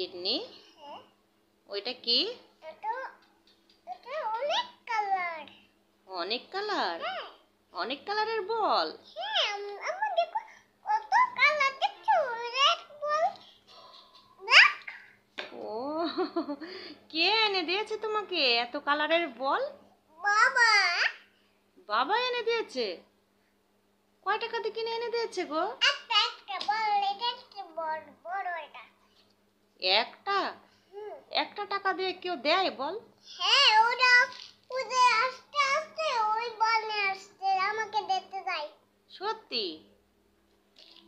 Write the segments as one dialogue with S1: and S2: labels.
S1: ইন্নি ওইটা কি? অনেক কালার, অনেক কালারের বল। ও কে এনে দিয়েছে তোমাকে এত কালারের বল?
S2: বাবা।
S1: বাবা এনে দিয়েছে? কয় টাকা দিয়ে কিনে এনে দিয়েছে গো? একটা একটা টাকা দিয়ে কেউ দেয় বল?
S2: হ্যাঁ, ওরা ওদের আস্তে আস্তে ওই বল নিয়ে আসছে আমাকে দেখতে চাই।
S1: সত্যি?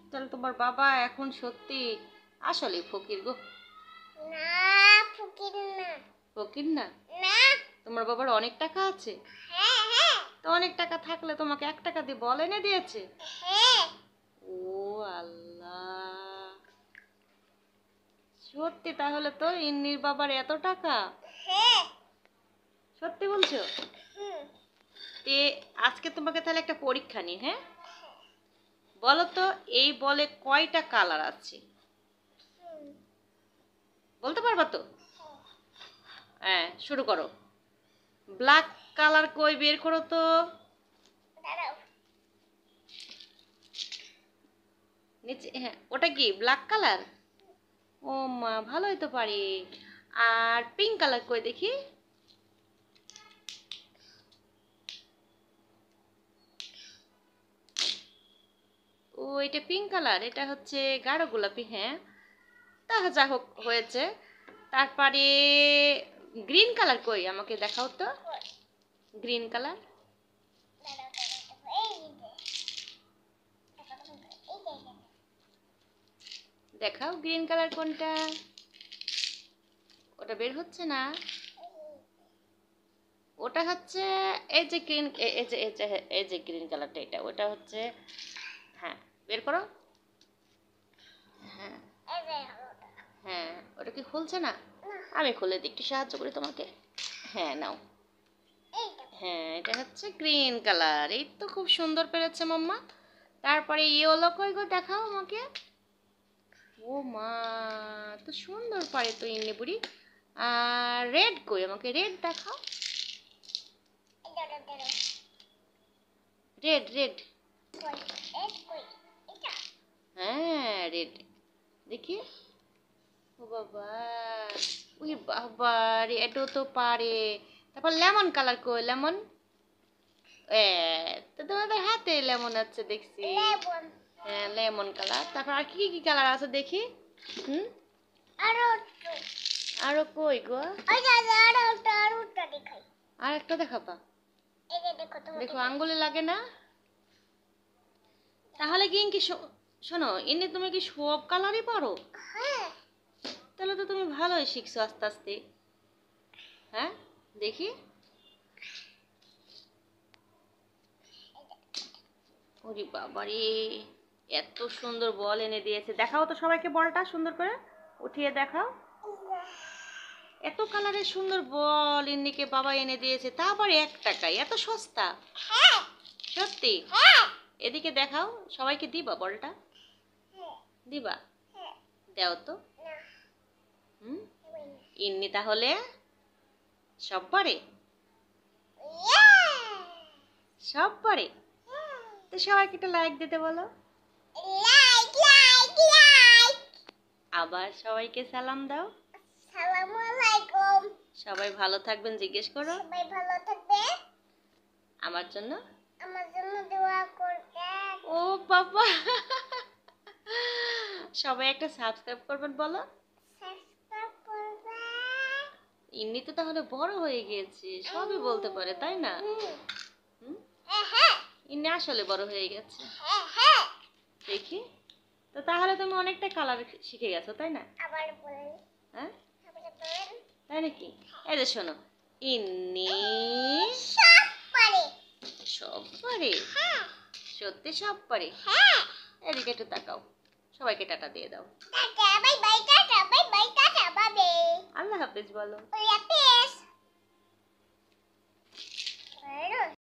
S1: তাহলে তোমার বাবা এখন সত্যি আসলে ফকির গো।
S2: না, ফকির না।
S1: ফকির না?
S2: না।
S1: তোমার বাবার অনেক টাকা আছে?
S2: হ্যাঁ হ্যাঁ।
S1: তো অনেক টাকা থাকলে তোমাকে 1 টাকা দিয়ে বল এনে দিয়েছে?
S2: হ্যাঁ।
S1: ও আল্লাহ, সত্যি? তাহলে তো ইন্নির বাবার এত টাকা?
S2: হ্যাঁ।
S1: সত্যি বলছো? তে আজকে তোমাকে তাহলে একটা পরীক্ষা নি, হ্যাঁ? বলো তো এই বলে কয়টা কালার আছে? বলতে পারবা তো? হ্যাঁ, শুরু করো। ব্ল্যাক কালার কই বের করো তো। নিচে, হ্যাঁ ওটা কি ব্ল্যাক কালার? ও মা, ভালোই তো পারি। আর পিঙ্ক কালার কই দেখি। ও এটা পিঙ্ক কালার, এটা হচ্ছে গাঢ় গোলাপি। হ্যাঁ, তা যা হোক হয়েছে। তারপরে গ্রিন কালার কই আমাকে দেখাও তো। গ্রিন কালার দেখাও, গ্রিন কালার কোনটা? ওটা বের হচ্ছে না। ওটা হচ্ছে এই যে গ্রিন, এই যে গ্রিন কালারটা, এটা ওটা হচ্ছে। হ্যাঁ, বের করো। হ্যাঁ হ্যাঁ, ওটা কি খুলছে না? আমি খুলে দিই, একটু সাহায্য করি তোমাকে। হ্যাঁ নাও। হ্যাঁ, এটা হচ্ছে গ্রিন কালার। এই তো খুব সুন্দর পেরেছে মাম্মা। তারপরে ইয়েলো কই গো, দেখাও আমাকে। ও মা, তো সুন্দর পারে তো ইন্নি বুড়ি। আর রেড কই, আমাকে রেড দেখাও। রেড রেড, হ্যাঁ রেড দেখি। ও বাবা, ওই বাবা রে, এটাও তো পারে। তারপর লেমন কালার কই, লেমন। এ, তো তোমাদের হাতে লেমন আছে দেখছি। হ্যাঁ, লেমন কালার। তারপর আর কি কি কালার আছে দেখি। হুম, আরো কই গো? আর একটা দেখাবা। দেখো আঙ্গুলে লাগে না। তাহলে কি ইনকি শোনো ইনি, তুমি কি সব কালারই পারো? তাহলে তো তুমি ভালোই শিখছো আস্তে আস্তে। হ্যাঁ, দেখি। ওরে বাবারে, এত সুন্দর বল এনে দিয়েছে। দেখাও তো সবাইকে বলটা সুন্দর করে উঠিয়ে দেখাও। এত কালারের সুন্দর বল ইন্নিকে বাবা এনে দিয়েছে, তা আবার 1 টাকায়, এত সস্তা। সত্যি? এদিকে দেখাও, সবাইকে দিবা বলটা? দিবা? দাও তো। হুম, ইন্নি তাহলে সব পারে? সব পারে? তো সবাইকে একটা লাইক দিতে বলো। আবার সবাইকে সালাম দাও। সবাই ভালো থাকবেন জিজ্ঞেস করো।
S2: সবাই ভালো থাকবে।
S1: আমার জন্য
S2: দোয়া করবে।
S1: ও বাবা, সবাই একটা সাবস্ক্রাইব করবেন বলো। ইন্নি তো তাহলে বড় হয়ে গিয়েছে, সবই বলতে পারে তাই না? ইন্নি আসলে বড় হয়ে গেছে। দেখি তো, তাহলে তুমি অনেকটা কালার শিখে গেছো তাই না? হ্যাঁ, তাই নাকি? এই যে শোনো, ইন্নি সব পারে। সত্যি সব পারে? এদিকে একটু তাকাও, সবাইকে টাটা দিয়ে দাও। আল্লাহ হাফেজ বলো।